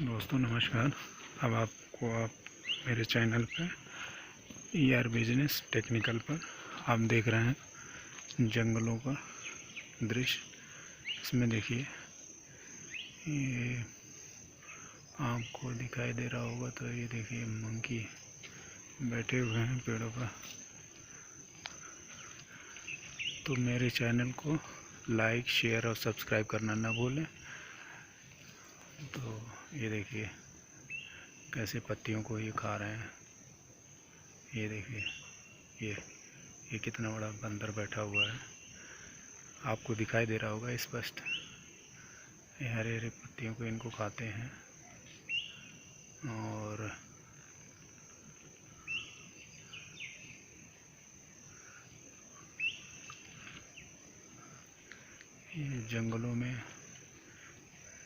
दोस्तों नमस्कार। अब आप मेरे चैनल पर बिजनेस टेक्निकल पर आप देख रहे हैं जंगलों का दृश्य। इसमें देखिए, ये आपको दिखाई दे रहा होगा तो ये देखिए मंकी बैठे हुए हैं पेड़ों पर। तो मेरे चैनल को लाइक शेयर और सब्सक्राइब करना ना भूलें। तो ये देखिए कैसे पत्तियों को ये खा रहे हैं। ये देखिए ये कितना बड़ा बंदर बैठा हुआ है, आपको दिखाई दे रहा होगा स्पष्ट। ये हरे हरे पत्तियों को इनको खाते हैं। और ये जंगलों में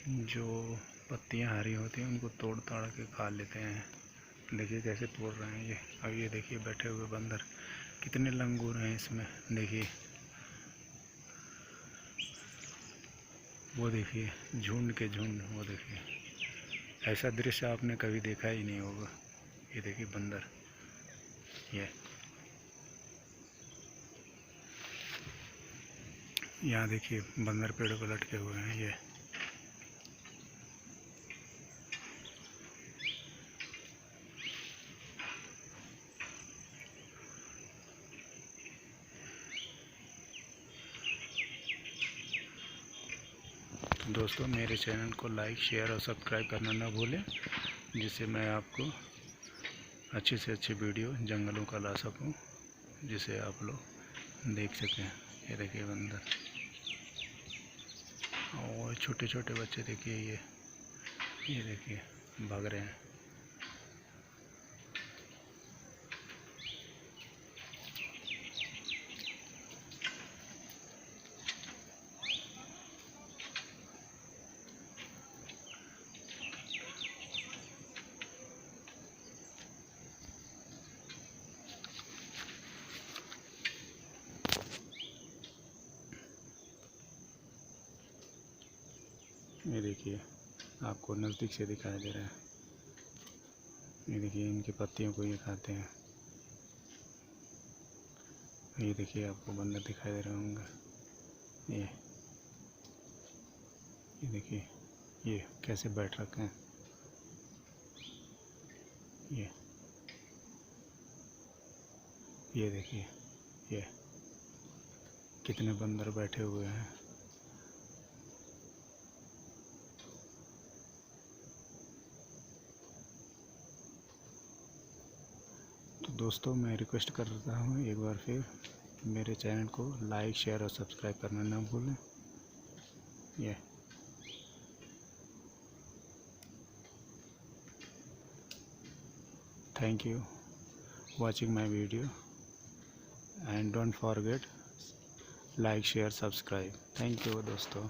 जो पत्तियां हरी होती हैं उनको तोड़ ताड़ के खा लेते हैं। देखिए कैसे तोड़ रहे हैं ये। अब ये देखिए बैठे हुए बंदर कितने लंगूर हैं इसमें। देखिए वो देखिए झुंड के झुंड। वो देखिए ऐसा दृश्य आपने कभी देखा ही नहीं होगा। ये देखिए बंदर, ये यहाँ देखिए बंदर पेड़ों पर लटके हुए हैं। ये दोस्तों मेरे चैनल को लाइक शेयर और सब्सक्राइब करना ना भूलें, जिससे मैं आपको अच्छे से अच्छे वीडियो जंगलों का ला सकूं, जिसे आप लोग देख सकें। ये देखिए बंदर और छोटे छोटे बच्चे देखिए ये देखिए भाग रहे हैं। ये देखिए आपको नज़दीक से दिखाई दे रहा है। ये देखिए इनकी पत्तियों को ये खाते हैं। ये देखिए आपको बंदर दिखाई दे रहे होंगे। ये देखिए ये कैसे बैठ रखे हैं। ये देखिए ये कितने बंदर बैठे हुए हैं। तो दोस्तों मैं रिक्वेस्ट कर रहा हूँ एक बार फिर मेरे चैनल को लाइक शेयर और सब्सक्राइब करना ना भूलें। ये thank you watching my video, and don't forget like share subscribe. Thank you दोस्तों।